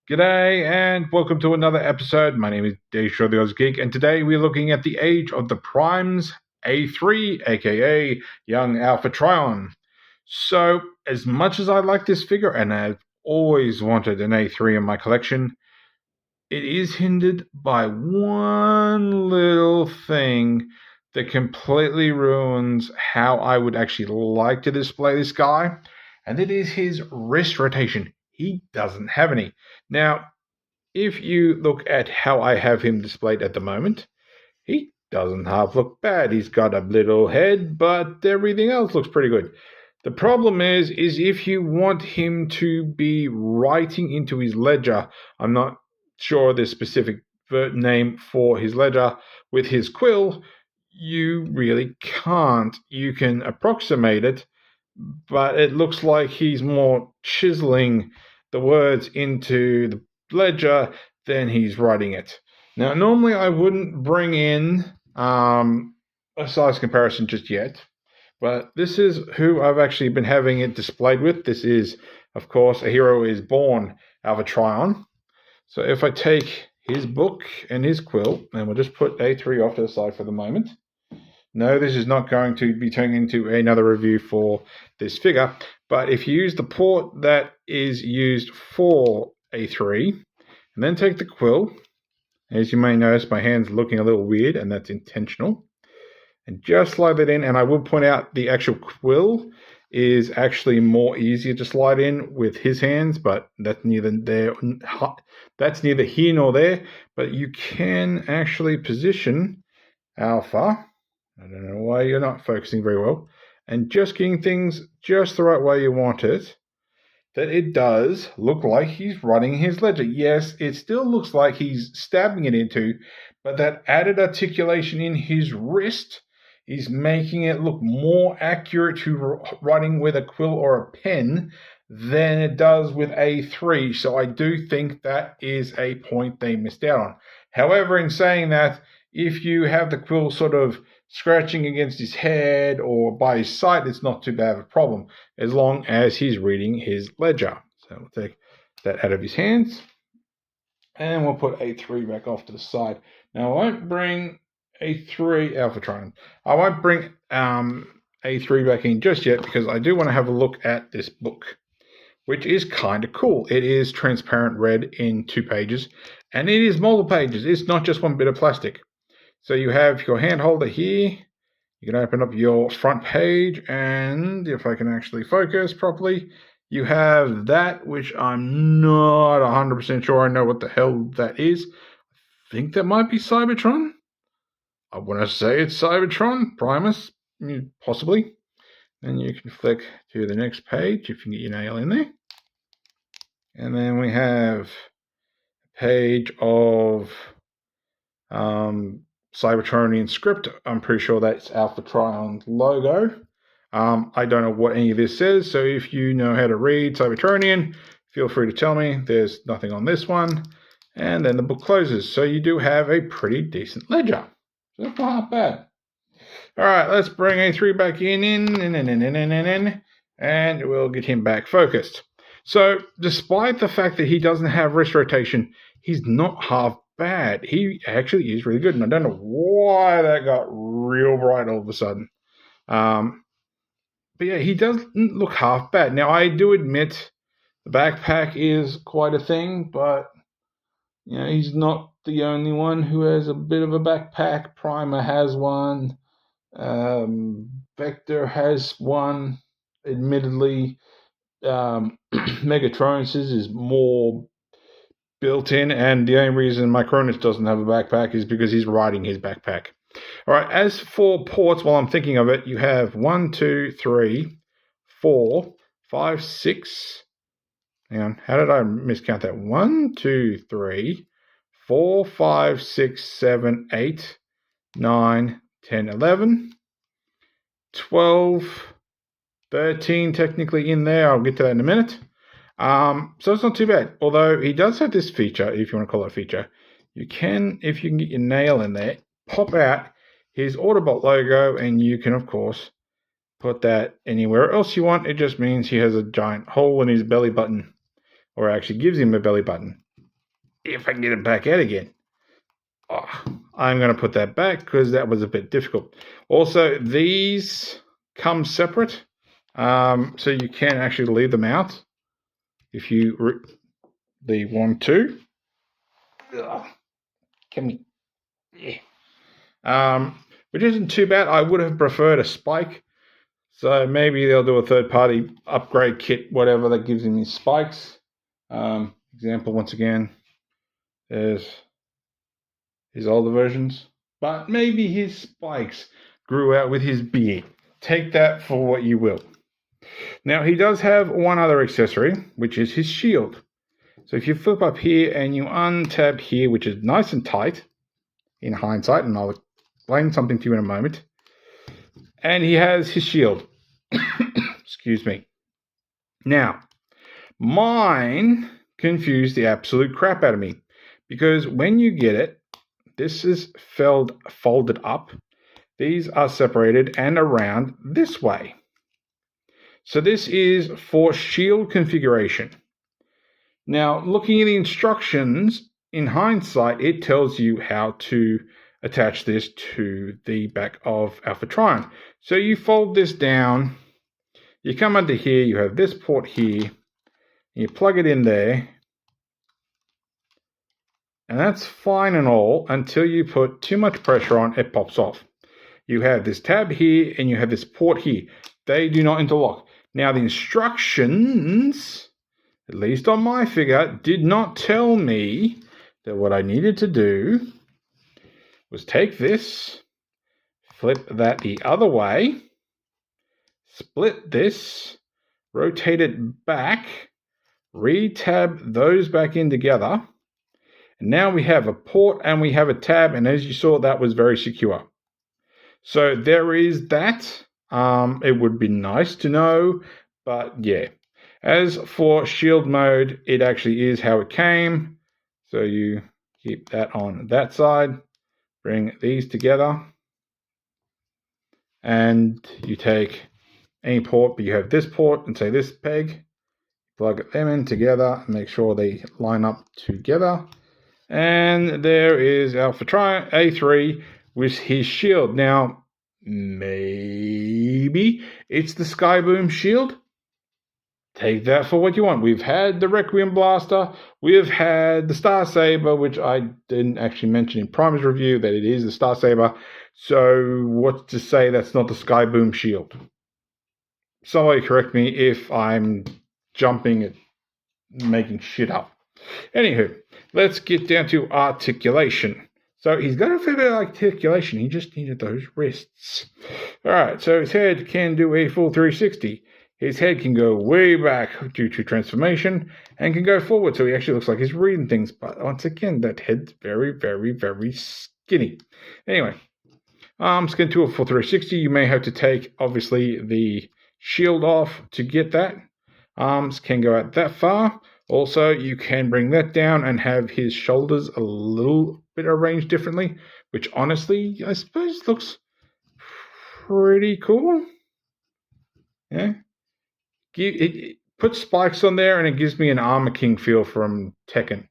G'day and welcome to another episode. My name is Deshaw the Oz Geek, and today we're looking at the age of the primes A3, aka young Alpha Trion. So, as much as I like this figure, and I've always wanted an A3 in my collection, it is hindered by one little thing that completely ruins how I would actually like to display this guy, and it is his wrist rotation. He doesn't have any. Now, if you look at how I have him displayed at the moment, he doesn't half look bad. He's got a little head, but everything else looks pretty good. The problem is if you want him to be writing into his ledger, I'm not sure the specific name for his ledger with his quill, you really can't. You can approximate it, but it looks like he's more chiseling the words into the ledger than he's writing it. Now, normally I wouldn't bring in a size comparison just yet, but this is who I've actually been having it displayed with. This is, of course, A Hero is Born, Alpha Trion. So if I take his book and his quill, and we'll just put A3 off to the side for the moment. No, this is not going to be turning into another review for this figure, but if you use the port that is used for A3, and then take the quill, as you may notice, my hand's looking a little weird, and that's intentional, and just slide that in. And I will point out the actual quill is actually more easier to slide in with his hands, but that's neither here nor there. But you can actually position Alpha, I don't know why you're not focusing very well, and just getting things just the right way you want it, that it does look like he's running his ledger. Yes, it still looks like he's stabbing it into, but that added articulation in his wrist is making it look more accurate to writing with a quill or a pen than it does with A3. So I do think that is a point they missed out on. However, in saying that, if you have the quill sort of scratching against his head or by his side, it's not too bad of a problem, as long as he's reading his ledger. So we'll take that out of his hands, and we'll put A3 back off to the side. Now, I won't bring A3 Alpha Trion. I won't bring A3 back in just yet, because I do want to have a look at this book, which is kind of cool. It is transparent red in 2 pages, and it is multiple pages. It's not just one bit of plastic. So you have your hand holder here. You can open up your front page, and if I can actually focus properly, you have that, which I'm not 100% sure I know what the hell that is. I think that might be Cybertron. I want to say it's Cybertron, Primus, possibly. Then you can flick to the next page if you can get your nail in there. And then we have a page of Cybertronian script. I'm pretty sure that's Alpha Trion's logo. I don't know what any of this says, so if you know how to read Cybertronian, feel free to tell me. There's nothing on this one. And then the book closes. So you do have a pretty decent ledger. So that's not bad. All right, let's bring A3 back in, and we'll get him back focused. So despite the fact that he doesn't have wrist rotation, he's not half bad. He actually is really good, and I don't know why that got real bright all of a sudden. But yeah, he doesn't look half bad. Now, I do admit the backpack is quite a thing, but you know, he's not the only one who has a bit of a backpack. Primer has one. Vector has one. Admittedly, Megatronus is more built in, and the only reason Micronus doesn't have a backpack is because he's riding his backpack. All right, as for ports, while I'm thinking of it, you have 1, 2, 3, 4, 5, 6. Hang on, how did I miscount that? 1, 2, 3, 4, 5, 6, 7, 8, 9, 10, 11, 12, 13 technically in there. I'll get to that in a minute. So it's not too bad. Although he does have this feature, if you want to call it a feature. You can, if you can get your nail in there, pop out his Autobot logo, and you can, of course, put that anywhere else you want. It just means he has a giant hole in his belly button, or actually gives him a belly button. if I can get it back out again. Oh, I'm going to put that back because that was a bit difficult. Also, these come separate, so you can actually leave them out if you want to. Can we? Yeah. Which isn't too bad. I would have preferred a spike. So maybe they'll do a third-party upgrade kit, whatever, that gives him his spikes. Example, once again, there's his older versions. But maybe his spikes grew out with his beard. Take that for what you will. Now, he does have one other accessory, which is his shield. So if you flip up here and you untab here, which is nice and tight in hindsight, and I'll explain something to you in a moment. And he has his shield. Excuse me. Now, mine confused the absolute crap out of me, because when you get it, this is folded up. These are separated and around this way. So this is for shield configuration. Now, looking at the instructions, in hindsight, it tells you how to attach this to the back of Alpha Trion. So you fold this down, you come under here, you have this port here, you plug it in there, and that's fine and all until you put too much pressure on, it pops off. You have this tab here and you have this port here. They do not interlock. Now, the instructions, at least on my figure, did not tell me that what I needed to do was take this, flip that the other way, split this, rotate it back, re-tab those back in together, and now we have a port and we have a tab, and as you saw, that was very secure. So there is that. It would be nice to know, but yeah. As for shield mode, it actually is how it came. So you keep that on that side, bring these together, and you take any port, but you have this port and say this peg, plug them in together, make sure they line up together, and there is Alpha Trion A3 with his shield. Now, maybe it's the Skyboom shield. Take that for what you want. We've had the Requiem Blaster. We have had the Star Saber, which I didn't actually mention in Prime's review, that it is the Star Saber. So what's to say that's not the Skyboom shield? Somebody correct me if I'm jumping at making shit up. Anywho, let's get down to articulation. So he's got a fair bit of articulation. He just needed those wrists. All right, so his head can do a full 360. His head can go way back due to transformation and can go forward, so he actually looks like he's reading things. But once again, that head's very, very, very skinny. Anyway, arms can do a full 360. You may have to take, obviously, the shield off to get that. Arms can go out that far. Also, you can bring that down and have his shoulders a little bit arranged differently, which honestly, I suppose looks pretty cool. Yeah. It puts spikes on there, and it gives me an Armor King feel from Tekken,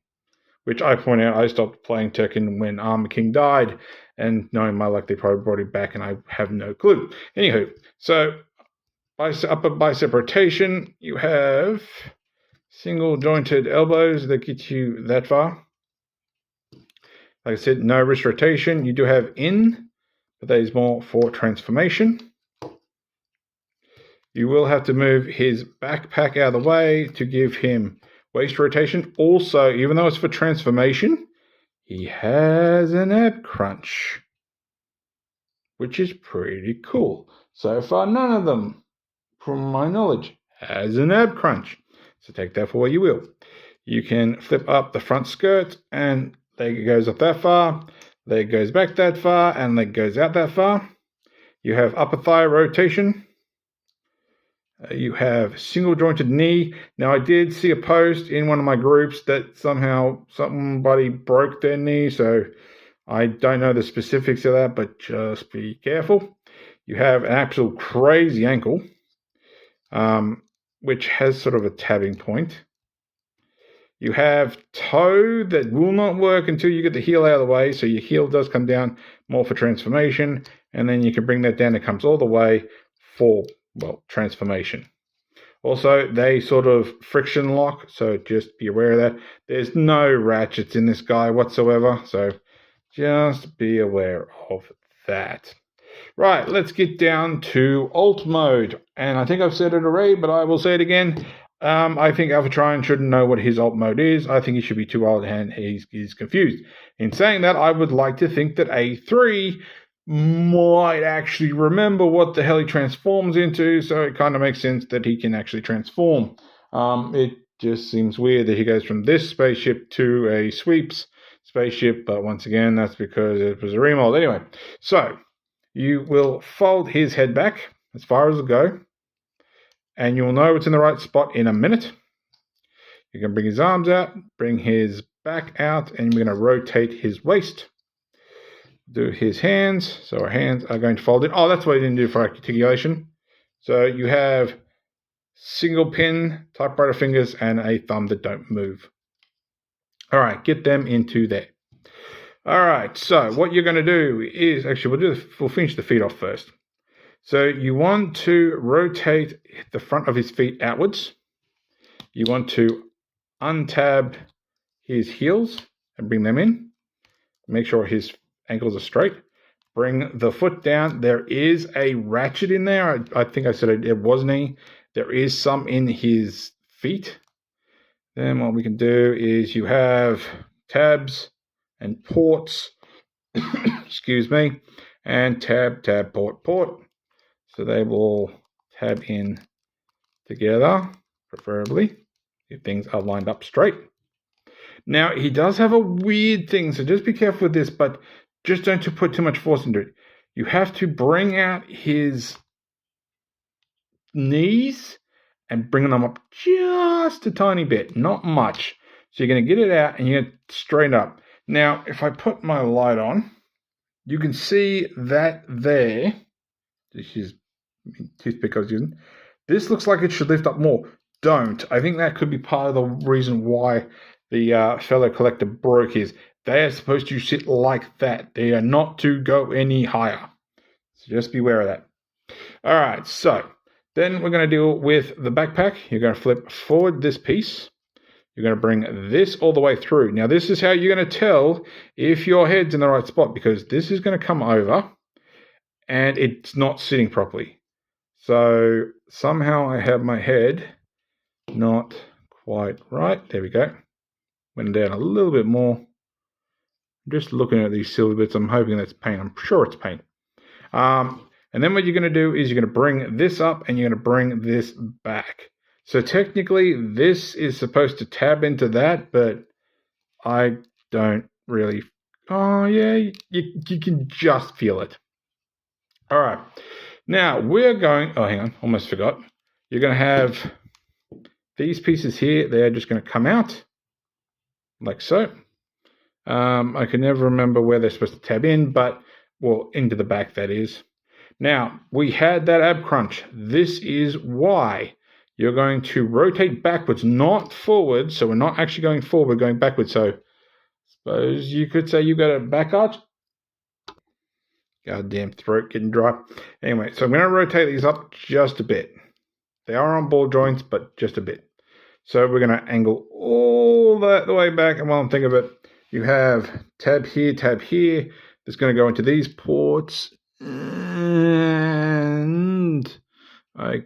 which I point out I stopped playing Tekken when Armor King died, and knowing my luck, they probably brought it back, and I have no clue. Anywho, so upper bicep rotation, you have single jointed elbows that get you that far. Like I said, no wrist rotation. You do have in, but that is more for transformation. You will have to move his backpack out of the way to give him waist rotation. Also, even though it's for transformation, he has an ab crunch, which is pretty cool. So far, none of them, from my knowledge, has an ab crunch. So take that for what you will. You can flip up the front skirt, and leg goes up that far, leg goes back that far, and leg goes out that far. You have upper thigh rotation. You have single jointed knee. Now, I did see a post in one of my groups that somehow somebody broke their knee, so I don't know the specifics of that, but just be careful. You have an actual crazy ankle, which has sort of a tabbing point. You have toe that will not work until you get the heel out of the way. So your heel does come down more for transformation. And then you can bring that down. It comes all the way for, well, transformation. Also, they sort of friction lock. So just be aware of that. There's no ratchets in this guy whatsoever. So just be aware of that. Right, let's get down to alt mode. And I think I've said it already, but I will say it again. I think Alpha Trion shouldn't know what his alt mode is. I think he should be too old and he's confused. In saying that, I would like to think that A3 might actually remember what the hell he transforms into, so it kind of makes sense that he can actually transform. It just seems weird that he goes from this spaceship to a sweeps spaceship, but once again, that's because it was a remold. Anyway, so you will fold his head back as far as it'll go, and you'll know it's in the right spot in a minute. You can bring his arms out, bring his back out, and we're going to rotate his waist. Do his hands. So our hands are going to fold in. Oh, that's what I didn't do for articulation. So you have single pin, typewriter fingers, and a thumb that don't move. All right, get them into there. All right, so what you're going to do is, actually, we'll finish the feet off first. So you want to rotate the front of his feet outwards. You want to untab his heels and bring them in. Make sure his ankles are straight. Bring the foot down. There is a ratchet in there. I think I said it wasn't any. There is some in his feet. Then what we can do is you have tabs and ports. Excuse me. And tab, port, port. So they will tab in together, preferably, if things are lined up straight. Now, he does have a weird thing, so just be careful with this, but just don't put too much force into it. You have to bring out his knees and bring them up just a tiny bit, not much. So you're going to get it out and you're going to straighten up. Now, if I put my light on, you can see that there. This is toothpick I was using. This looks like it should lift up more. Don't. I think that could be part of the reason why the fellow collector broke his. They are supposed to sit like that. They are not to go any higher. So just be aware of that. All right, so then we're going to deal with the backpack. You're going to flip forward this piece. You're going to bring this all the way through. Now, this is how you're going to tell if your head's in the right spot, because this is going to come over and it's not sitting properly. So somehow I have my head not quite right. There we go. Went down a little bit more. I'm just looking at these silver bits. I'm hoping that's paint. I'm sure it's paint. And then what you're going to do is you're going to bring this up and you're going to bring this back. So technically this is supposed to tab into that, but I don't really. Oh yeah, you can just feel it. All right. Now we're going. Oh, hang on. Almost forgot. You're going to have these pieces here. They're just going to come out like so. I can never remember where they're supposed to tab in, but, well, into the back, that is. Now, we had that ab crunch. This is why you're going to rotate backwards, not forward. So we're not actually going forward, we're going backwards. So suppose you could say you got a back arch. Goddamn throat getting dry. Anyway, so I'm going to rotate these up just a bit. They are on ball joints, but just a bit. So we're going to angle all that the way back. And while I'm thinking of it, you have tab here. That's going to go into these ports. And I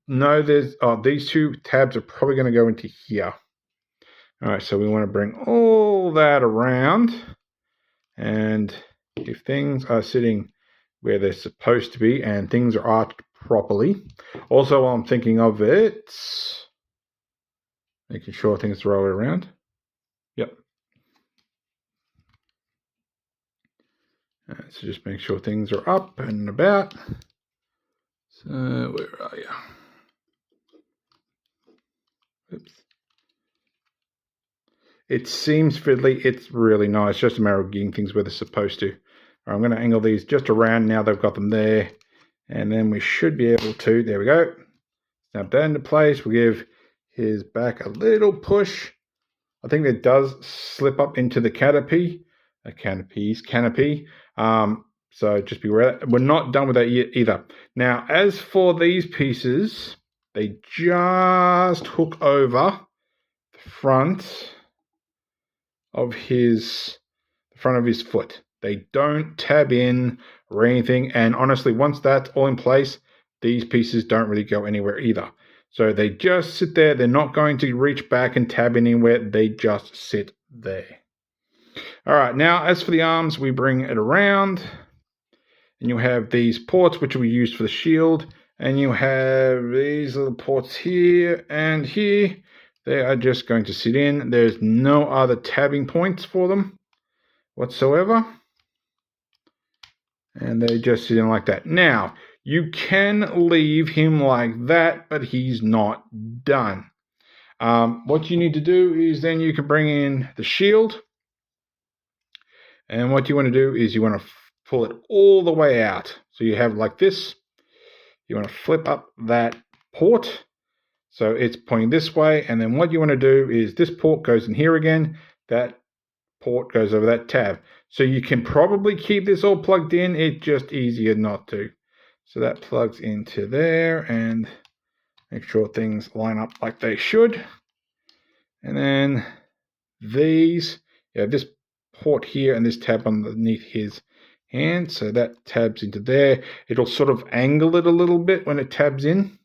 know these two tabs are probably going to go into here. All right, so we want to bring all that around. And if things are sitting where they're supposed to be and things are arched properly. Also, while I'm thinking of it, making sure things are all the way around. Yep. So just make sure things are up and about. So where are you? Oops. It seems fiddly. It's really nice. Just a matter of getting things where they're supposed to. Right, I'm going to angle these just around now. They've got them there. And then we should be able to, there we go. Snap that into place. We'll give his back a little push. I think it does slip up into the canopy. Canopy. So just be aware. We're not done with that yet either. Now, as for these pieces, they just hook over the front of his foot. They don't tab in or anything. And honestly, once that's all in place, these pieces don't really go anywhere either. So they just sit there. They're not going to reach back and tab anywhere. They just sit there. All right, now as for the arms, we bring it around. And you have these ports, which will be used for the shield. And you have these little ports here and here. They are just going to sit in. There's no other tabbing points for them whatsoever. And they just sit in like that. Now, you can leave him like that, but he's not done. What you need to do is then you can bring in the shield. And what you want to do is you want to pull it all the way out. So you have like this. You want to flip up that port. So it's pointing this way. And then what you want to do is this port goes in here again. That port goes over that tab. So you can probably keep this all plugged in. It's just easier not to. So that plugs into there and make sure things line up like they should. And then these, this port here and this tab underneath his hand. So that tabs into there. It'll sort of angle it a little bit when it tabs in.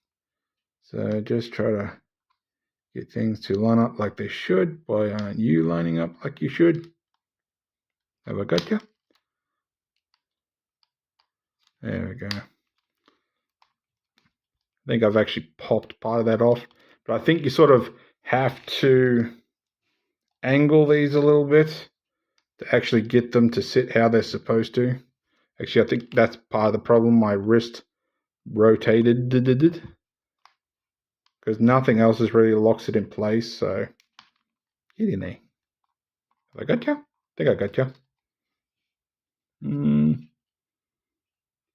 So just try to get things to line up like they should. Why aren't you lining up like you should? Have I got you? There we go. I think I've actually popped part of that off. But I think you sort of have to angle these a little bit to actually get them to sit how they're supposed to. Actually, I think that's part of the problem. My wrist rotated. Because nothing else is really locks it in place. So get in there. Have I got you? I think I got you.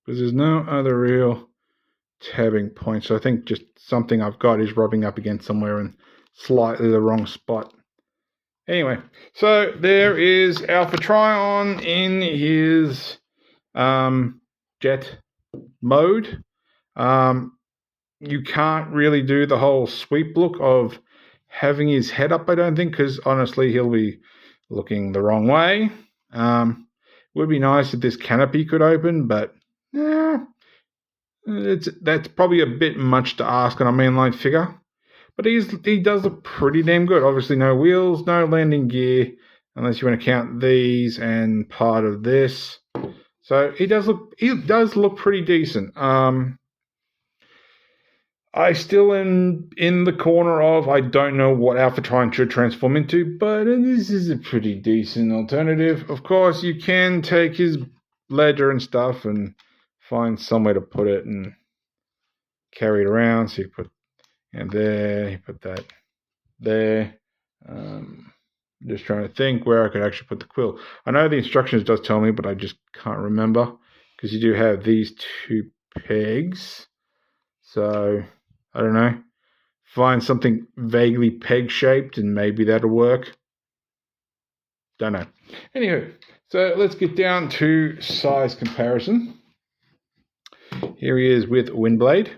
Because there's no other real tabbing point. So I think just something I've got is rubbing up against somewhere in slightly the wrong spot. Anyway, so there is Alpha Trion in his jet mode. You can't really do the whole sweep look of having his head up, I don't think, because honestly, he'll be looking the wrong way. Would be nice if this canopy could open, but that's probably a bit much to ask on a mainline figure. But he does look pretty damn good. Obviously, no wheels, no landing gear, unless you want to count these and part of this. So he does look pretty decent. I still am in the corner of I don't know what Alpha Trion should transform into, but this is a pretty decent alternative. Of course, you can take his ledger and stuff and find somewhere to put it and carry it around. So you put there, you put that there. Just trying to think where I could actually put the quill. I know the instructions does tell me, but I just can't remember because you do have these two pegs. So I don't know. Find something vaguely peg-shaped and maybe that'll work. Don't know. Anywho, so let's get down to size comparison. Here he is with Windblade.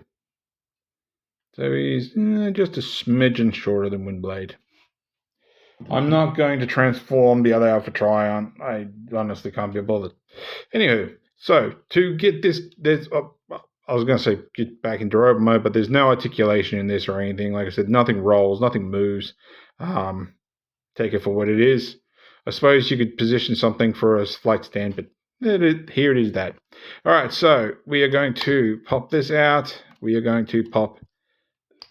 So he's just a smidgen shorter than Windblade. I'm not going to transform the other Alpha Trion. I honestly can't be bothered. Anywho, so to get this, I was going to say get back into robot mode, but there's no articulation in this or anything. Like I said, nothing rolls, nothing moves. Take it for what it is. I suppose you could position something for a flight stand, but here it is that. All right, so we are going to pop this out. We are going to pop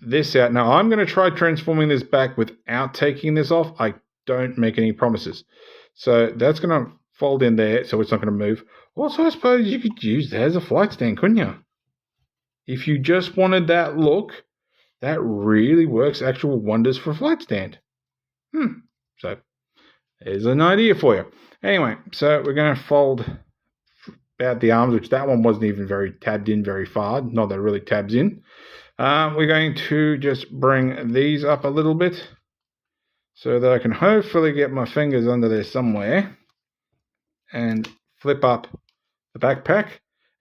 this out. Now, I'm going to try transforming this back without taking this off. I don't make any promises. So that's going to fold in there, so it's not going to move. Also, I suppose you could use that as a flight stand, couldn't you? If you just wanted that look, that really works actual wonders for a flight stand. So there's an idea for you. Anyway, so we're going to fold out the arms, which that one wasn't even very tabbed in very far. Not that it really tabs in. We're going to just bring these up a little bit so that I can hopefully get my fingers under there somewhere and flip up the backpack.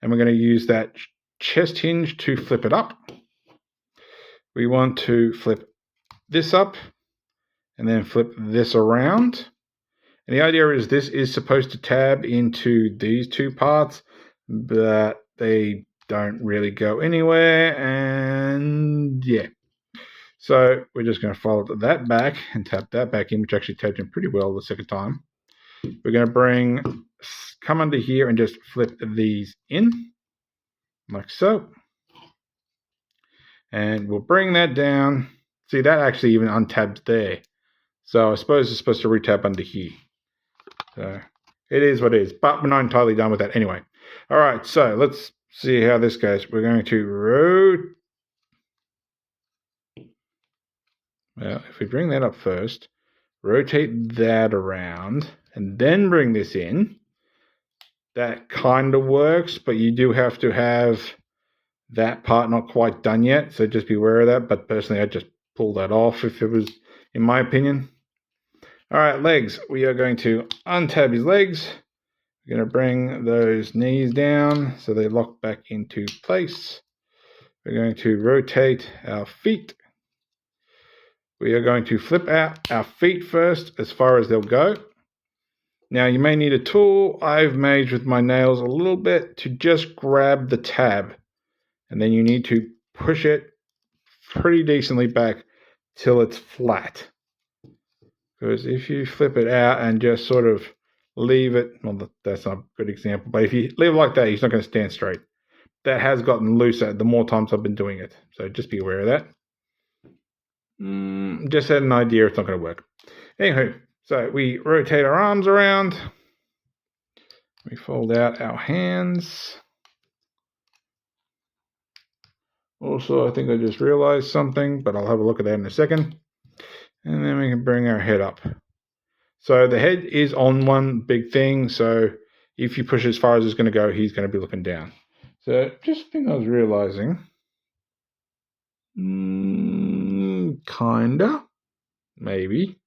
And we're going to use that chest hinge to flip it up. We want to flip this up and then flip this around. And the idea is this is supposed to tab into these two parts, but they don't really go anywhere. And yeah. So we're just going to follow that back and tap that back in, which actually tapped in pretty well the second time. We're going to come under here and just flip these in, like so. And we'll bring that down. See, that actually even untabs there. So I suppose it's supposed to retab under here. So it is what it is, but we're not entirely done with that anyway. All right, so let's see how this goes. We're going to well, if we bring that up first, rotate that around, and then bring this in, that kind of works, but you do have to have that part not quite done yet, so just be aware of that. But personally, I'd just pull that off if it was, in my opinion. All right, legs. We are going to untab his legs. We're going to bring those knees down so they lock back into place. We're going to rotate our feet. We are going to flip out our feet first as far as they'll go. Now, you may need a tool. I've made with my nails a little bit to just grab the tab. And then you need to push it pretty decently back till it's flat. Because if you flip it out and just sort of leave it, well, that's not a good example, but if you leave it like that, it's not going to stand straight. That has gotten looser the more times I've been doing it. So just be aware of that. Just had an idea, it's not going to work. Anywho, so we rotate our arms around. We fold out our hands. Also, I think I just realized something, but I'll have a look at that in a second. And then we can bring our head up. So the head is on one big thing, so if you push as far as it's going to go, he's going to be looking down. So just a thing I was realizing. Kinda. Maybe.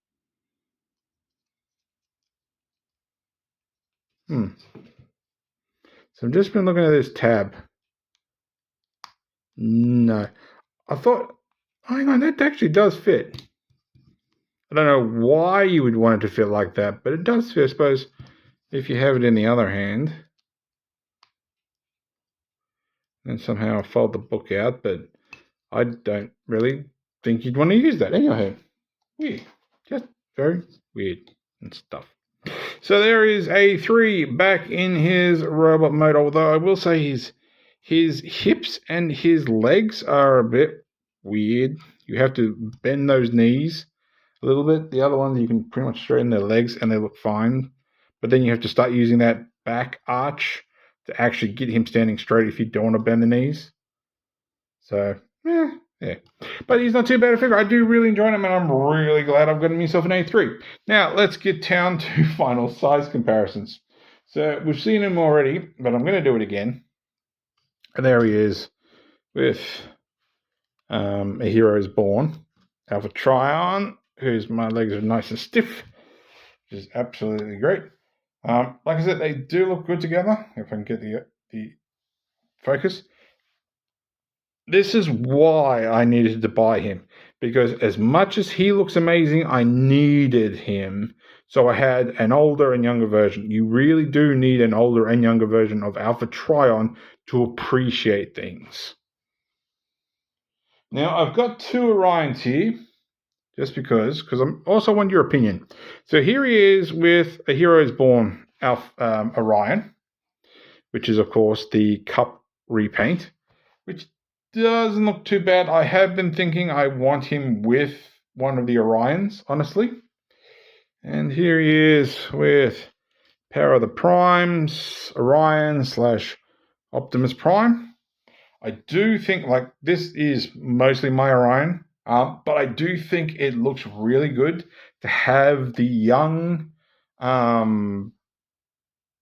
So I've just been looking at this tab. No. I thought, hang on, that actually does fit. I don't know why you would want it to fit like that, but it does fit, I suppose, if you have it in the other hand. And somehow I fold the book out, but I don't really think you'd want to use that. Anyway, weird. Just very weird and stuff. So there is A3 back in his robot mode, although I will say his hips and his legs are a bit weird. You have to bend those knees a little bit. The other ones, you can pretty much straighten their legs and they look fine. But then you have to start using that back arch to actually get him standing straight if you don't want to bend the knees. So, yeah. But he's not too bad a figure. I do really enjoy him, and I'm really glad I've gotten myself an A3. Now, let's get down to final size comparisons. So, we've seen him already, but I'm going to do it again. And there he is with A Hero is Born. Alpha Trion, whose my legs are nice and stiff, which is absolutely great. Like I said, they do look good together, if I can get the focus. This is why I needed to buy him, because as much as he looks amazing, I needed him. So I had an older and younger version. You really do need an older and younger version of Alpha Trion to appreciate things. Now, I've got two Orions here, just because I also want your opinion. So here he is with A Hero is Born Orion, which is, of course, the Cup repaint, which doesn't look too bad. I have been thinking I want him with one of the Orions, honestly. And here he is with Power of the Primes, Orion / Optimus Prime. I do think, like, this is mostly my Orion, but I do think it looks really good to have the young Alpha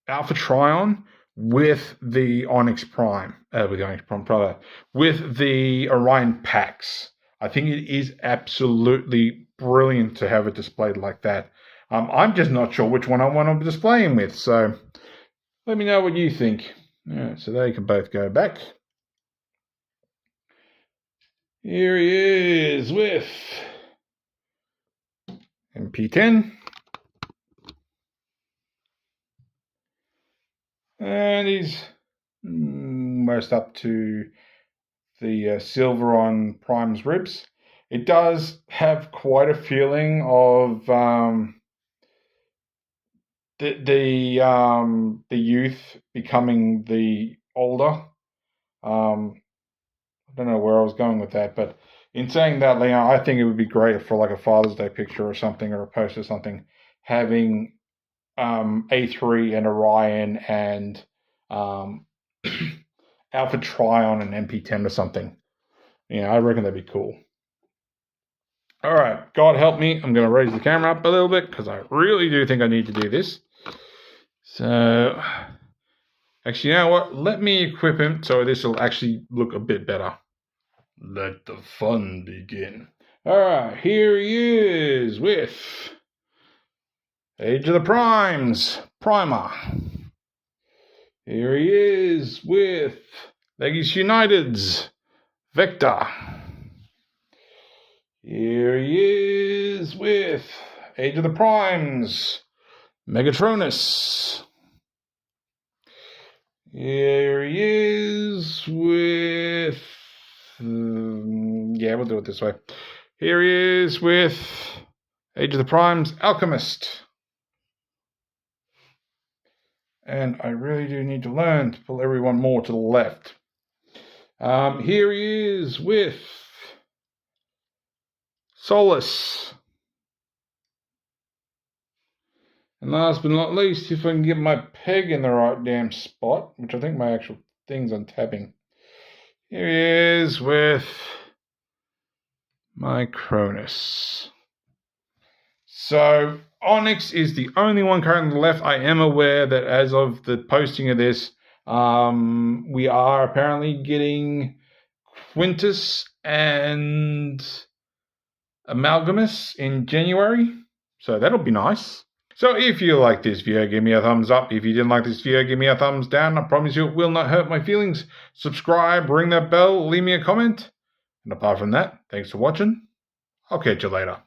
Trion with the Onyx Prime, with the Orion packs. I think it is absolutely brilliant to have it displayed like that. I'm just not sure which one I want to display him with, so let me know what you think. Yeah, so they can both go back. Here he is with MP10. And he's almost up to the silver on Prime's ribs. It does have quite a feeling of the youth becoming the older. I don't know where I was going with that, but in saying that, Leon, I think it would be great for like a Father's Day picture or something, or a post or something, having A3 and Orion and Alpha Trion and MP10 or something. I reckon that'd be cool. All right, God help me. I'm going to raise the camera up a little bit because I really do think I need to do this. So, actually, you know what? Let me equip him so this will actually look a bit better. Let the fun begin. All right, here he is with Age of the Primes, Primer. Here he is with Legacy United's Vector. Here he is with Age of the Primes, Megatronus. Here he is with... yeah, we'll do it this way. Here he is with Age of the Primes, Alchemist. And I really do need to learn to pull everyone more to the left. Here he is with Solus. And last but not least, if I can get my peg in the right damn spot, which I think my actual thing's on tapping. Here he is with my Cronus. So Onyx is the only one currently left. I am aware that as of the posting of this, we are apparently getting Quintus and Amalgamus in January. So that'll be nice. So if you like this video, give me a thumbs up. If you didn't like this video, give me a thumbs down. I promise you it will not hurt my feelings. Subscribe, ring that bell, leave me a comment. And apart from that, thanks for watching. I'll catch you later.